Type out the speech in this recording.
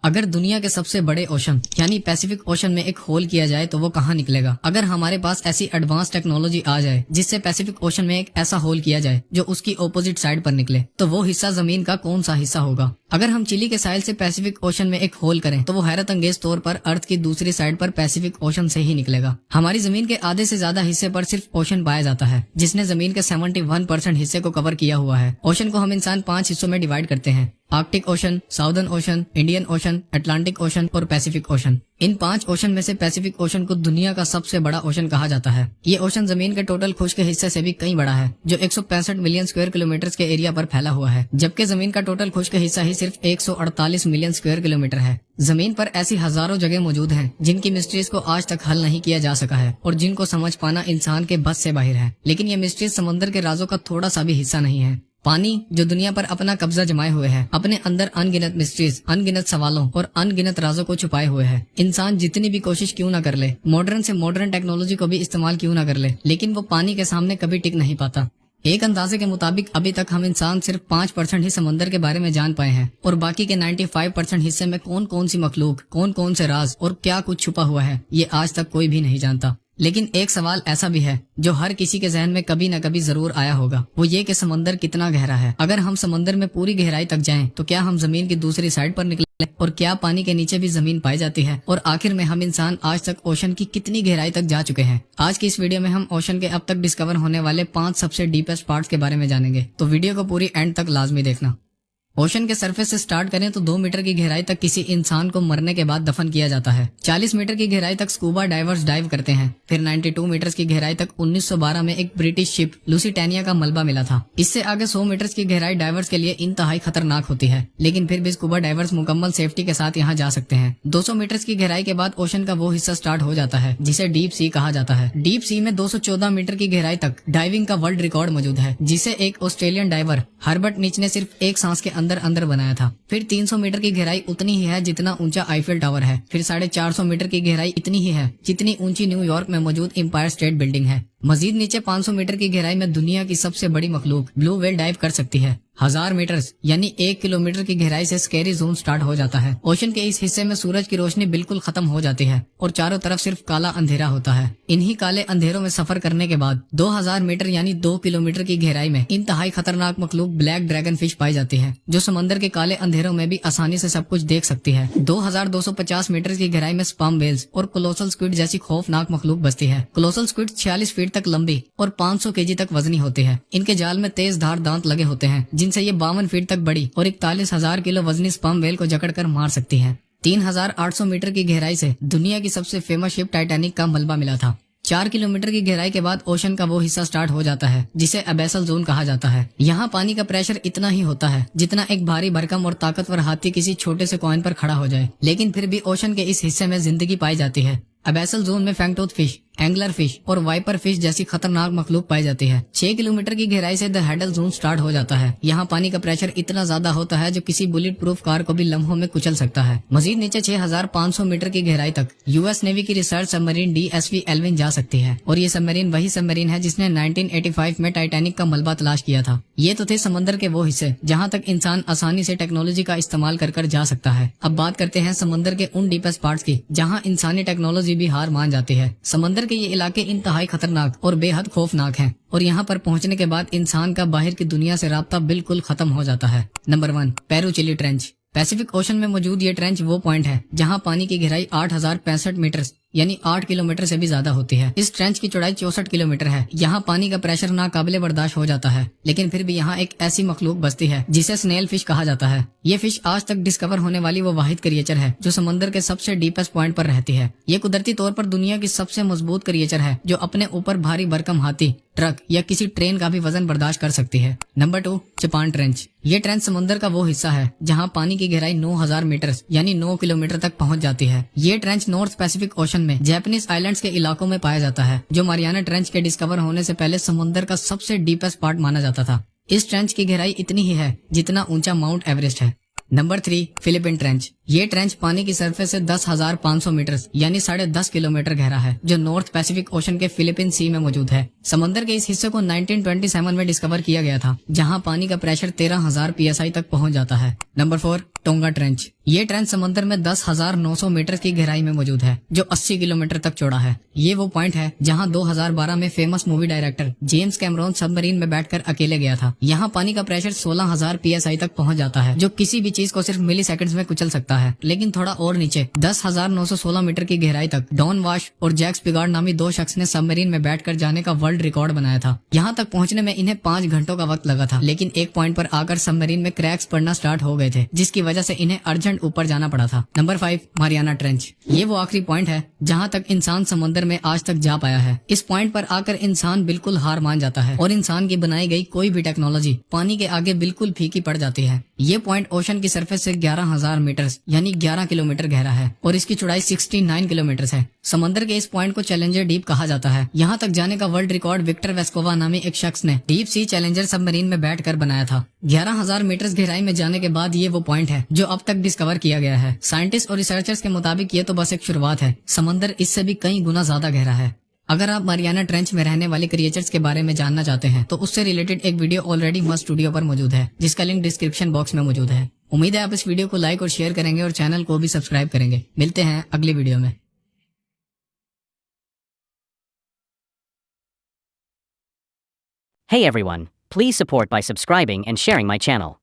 अगर दुनिया के सबसे बड़े ओशन यानी पैसिफिक ओशन में एक होल किया जाए तो वो कहाँ निकलेगा। अगर हमारे पास ऐसी एडवांस टेक्नोलॉजी आ जाए जिससे पैसिफिक ओशन में एक ऐसा होल किया जाए जो उसकी ऑपोजिट साइड पर निकले, तो वो हिस्सा जमीन का कौन सा हिस्सा होगा। अगर हम चिली के साहिल से पैसिफिक ओशन में एक होल करें तो वो हैरत अंगेज तौर पर अर्थ की दूसरी साइड पर पैसिफिक ओशन से ही निकलेगा। हमारी जमीन के आधे से ज्यादा हिस्से पर सिर्फ ओशन पाया जाता है, जिसने जमीन के 71% हिस्से को कवर किया हुआ है। ओशन को हम इंसान 5 हिस्सों में डिवाइड करते हैं: Arctic ocean, southern ocean, Indian ocean, Atlantic ocean और पैसिफिक ओशन। इन 5 ओशन में से पैसिफिक ओशन को दुनिया का सबसे बड़ा ओशन कहा जाता है। ये ओशन जमीन के टोटल खुश्क हिस्से से भी कहीं बड़ा है, जो 165 मिलियन स्क्वायर किलोमीटर के एरिया पर फैला हुआ है, जबकि जमीन का टोटल खुश्क हिस्सा ही सिर्फ 148 मिलियन स्क्वायर किलोमीटर है। जमीन पर ऐसी हजारों जगह मौजूद हैं जिनकी मिस्ट्रीज को आज तक हल नहीं किया जा सका है और जिनको समझ पाना इंसान के बस से बाहर है। लेकिन ये मिस्ट्रीज समंदर के राजों का थोड़ा सा भी हिस्सा नहीं है। पानी जो दुनिया पर अपना कब्जा जमाए हुए है, अपने अंदर अनगिनत मिस्ट्रीज, अनगिनत सवालों और अनगिनत राजों को छुपाए हुए है। इंसान जितनी भी कोशिश क्यों ना कर ले, मॉडर्न से मॉडर्न टेक्नोलॉजी को भी इस्तेमाल क्यों ना कर ले, लेकिन वो पानी के सामने कभी टिक नहीं पाता। एक अंदाजे के मुताबिक अभी तक हम इंसान सिर्फ 5% ही समंदर के बारे में जान पाए हैं और बाकी के 95% हिस्से में कौन कौन सी मखलूक, कौन कौन से राज और क्या कुछ छुपा हुआ है, ये आज तक कोई भी नहीं जानता। लेकिन एक सवाल ऐसा भी है जो हर किसी के जहन में कभी न कभी जरूर आया होगा, वो ये कि समंदर कितना गहरा है। अगर हम समंदर में पूरी गहराई तक जाएं तो क्या हम जमीन की दूसरी साइड पर निकले, और क्या पानी के नीचे भी जमीन पाई जाती है, और आखिर में हम इंसान आज तक ओशन की कितनी गहराई तक जा चुके हैं। आज की इस वीडियो में हम ओशन के अब तक डिस्कवर होने वाले 5 सबसे डीपेस्ट पार्ट्स के बारे में जानेंगे, तो वीडियो को पूरी एंड तक लाजमी देखना। ओशन के सरफेस से स्टार्ट करें तो 2 मीटर की गहराई तक किसी इंसान को मरने के बाद दफन किया जाता है। 40 मीटर की गहराई तक स्कूबा डाइवर्स डाइव करते हैं। फिर 92 मीटर की गहराई तक 1912 में एक ब्रिटिश शिप लुसिटानिया का मलबा मिला था। इससे आगे 100 मीटर की गहराई डाइवर्स के लिए इंतहाई खतरनाक होती है, लेकिन फिर भी स्कूबा डाइवर्स मुकम्मल सेफ्टी के साथ यहाँ जा सकते हैं। 200 मीटर की गहराई के बाद ओशन का वो हिस्सा स्टार्ट हो जाता है जिसे डीप सी कहा जाता है। डीप सी में 214 मीटर की गहराई तक डाइविंग का वर्ल्ड रिकॉर्ड मौजूद है, जिसे एक ऑस्ट्रेलियन डाइवर हर्बर्ट नीच ने सिर्फ एक सांस के अंदर अंदर बनाया था। फिर 300 मीटर की गहराई उतनी ही है जितना ऊंचा आईफिल टावर है। फिर 450 मीटर की गहराई इतनी ही है जितनी ऊंची न्यूयॉर्क में मौजूद एम्पायर स्टेट बिल्डिंग है। मजीद नीचे 500 मीटर की गहराई में दुनिया की सबसे बड़ी मखलूक ब्लू व्हेल डाइव कर सकती है। 1000 मीटर यानी 1 किलोमीटर की गहराई से स्कैरी जोन स्टार्ट हो जाता है। ओशन के इस हिस्से में सूरज की रोशनी बिल्कुल खत्म हो जाती है और चारों तरफ सिर्फ काला अंधेरा होता है। इन्हीं काले अंधेरों में सफर करने के बाद 2000 मीटर यानी 2 किलोमीटर की गहराई में इंतहाई खतरनाक मखलूक ब्लैक ड्रैगन फिश पाई जाती है, जो समंदर के काले अंधेरों में भी आसानी से सब कुछ देख सकती है। 2250 मीटर की गहराई में स्पर्म वेल्स और कोलोसल स्क्विड जैसी खौफनाक मखलूक बसती है। कोलोसल स्क्विड 46 फीट तक लंबी और 500 केजी तक वजनी होती है। इनके जाल में तेज धार दांत लगे होते हैं, जिनसे ये 52 फीट तक बड़ी और 41,000 किलो वजनी स्पर्म वेल को जकड़कर मार सकती है। 3800 मीटर की गहराई से दुनिया की सबसे फेमस शिप टाइटैनिक का मलबा मिला था। 4 किलोमीटर की गहराई के बाद ओशन का वो हिस्सा स्टार्ट हो जाता है जिसे अबैसल जोन कहा जाता है। यहाँ पानी का प्रेशर इतना ही होता है जितना एक भारी भरकम और ताकतवर हाथी किसी छोटे से कॉइन पर खड़ा हो जाए, लेकिन फिर भी ओशन के इस हिस्से में जिंदगी पाई जाती है। अबैसल जोन में फैंगटूथ फिश, एंगलर फिश और वाइपर फिश जैसी खतरनाक मखलूक पाई जाती है। 6 किलोमीटर की गहराई से द हैडल जोन स्टार्ट हो जाता है। यहाँ पानी का प्रेशर इतना ज्यादा होता है जो किसी बुलेट प्रूफ कार को भी लम्हों में कुचल सकता है। मजीद नीचे 6500 मीटर की गहराई तक यूएस नेवी की रिसर्च सबमरीन DSV एल्विन जा सकती है, और ये सबमरीन वही सबमरीन है जिसने 1985 में टाइटैनिक का मलबा तलाश किया था। ये तो थे समंदर के वो हिस्से जहाँ तक इंसान आसानी से टेक्नोलॉजी का इस्तेमाल कर जा सकता है। अब बात करते हैं समंदर के उन डीपेस्ट पार्ट्स की जहाँ इंसानी टेक्नोलॉजी भी हार मान जाती है। समंदर के ये इलाके इंतहाई खतरनाक और बेहद खौफनाक हैं, और यहाँ पर पहुँचने के बाद इंसान का बाहर की दुनिया से राब्ता बिल्कुल खत्म हो जाता है। Number 1, Peru Chile trench. Pacific ocean में मौजूद ये ट्रेंच वो पॉइंट है जहाँ पानी की गहराई 8065 मीटर यानी 8 किलोमीटर से भी ज्यादा होती है। इस ट्रेंच की चौड़ाई 64 किलोमीटर है। यहाँ पानी का प्रेशर नाकाबिले बर्दाश्त हो जाता है, लेकिन फिर भी यहाँ एक ऐसी मखलूक बसती है जिसे स्नेल फिश कहा जाता है। ये फिश आज तक डिस्कवर होने वाली वो वाहिद क्रिएचर है जो समंदर के सबसे डीपेस्ट पॉइंट पर रहती है। ये कुदरती तौर पर दुनिया की सबसे मजबूत क्रिएचर है जो अपने ऊपर भारी भरकम हाथी, ट्रक या किसी ट्रेन का भी वजन बर्दाश्त कर सकती है। Number 2, Japan trench. ये ट्रेंच समंदर का वो हिस्सा है जहाँ पानी की गहराई 9000 मीटर यानी 9 किलोमीटर तक पहुँच जाती है। ये ट्रेंच नॉर्थ पैसिफिक ओशन में जैपनीज आइलैंड्स के इलाकों में पाया जाता है, जो मारियाना ट्रेंच के डिस्कवर होने से पहले समुद्र का सबसे डीपेस्ट पार्ट माना जाता था। इस ट्रेंच की गहराई इतनी ही है जितना ऊंचा माउंट एवरेस्ट है। Number 3, Philippine trench. ये ट्रेंच पानी की सरफेस से 10,500 मीटर यानी 10.5 किलोमीटर गहरा है, जो नॉर्थ पैसिफिक ओशन के फिलीपीन सी में मौजूद है। समंदर के इस हिस्से को 1927 में डिस्कवर किया गया था, जहां पानी का प्रेशर 13,000 PSI तक पहुंच जाता है। Number 4, tonga trench. ये ट्रेंच समंदर में 10,900 मीटर की गहराई में मौजूद है, जो 80 किलोमीटर तक चौड़ा है। ये वो पॉइंट है जहां 2012 में famous movie director James Cameron submarine में बैठकर अकेले गया था। यहाँ पानी का प्रेशर 16,000 PSI तक पहुंच जाता है, जो किसी भी चीज को सिर्फ मिली सेकंड्स में कुचल सकता है। लेकिन थोड़ा और नीचे 10,916 मीटर की गहराई तक डॉन वाश और जैक्स पिगार्ड नामी दो शख्स ने सबमरीन में बैठकर जाने का वर्ल्ड रिकॉर्ड बनाया था। यहाँ तक पहुंचने में इन्हें 5 घंटों का वक्त लगा था, लेकिन एक पॉइंट पर आकर सबमरीन में क्रैक्स पड़ना स्टार्ट हो गए थे, जिसकी वजह से इन्हें अर्जेंट ऊपर जाना पड़ा था। Number 5, Mariana trench. ये वो आखिरी पॉइंट है जहाँ तक इंसान समुद्र में आज तक जा पाया है। इस पॉइंट पर आकर इंसान बिल्कुल हार मान जाता है और इंसान की बनाई गई कोई भी टेक्नोलॉजी पानी के आगे बिल्कुल फीकी पड़ जाती है। ये पॉइंट ओशन की सरफेस से 11,000 मीटर यानी 11 किलोमीटर गहरा है और इसकी चौड़ाई 69 किलोमीटर है। समंदर के इस पॉइंट को चैलेंजर डीप कहा जाता है। यहाँ तक जाने का वर्ल्ड रिकॉर्ड विक्टर वेस्कोवा नामी एक शख्स ने डीप सी चैलेंजर सबमरीन में बैठकर बनाया था। 11,000 मीटर गहराई में जाने के बाद ये वो पॉइंट है जो अब तक डिस्कवर किया गया है। साइंटिस्ट और रिसर्चर्स के मुताबिक ये तो बस एक शुरुआत है, समंदर इससे भी कई गुना ज्यादा गहरा है। अगर आप मारियाना ट्रेंच में रहने वाले क्रिएचर्स के बारे में जानना चाहते हैं तो उससे रिलेटेड एक वीडियो ऑलरेडी मस्ट स्टूडियो पर मौजूद है, जिसका लिंक डिस्क्रिप्शन बॉक्स में मौजूद है। उम्मीद है आप इस वीडियो को लाइक और शेयर करेंगे और चैनल को भी सब्सक्राइब करेंगे। मिलते हैं अगली वीडियो में। Hey everyone, please support by subscribing and sharing my channel.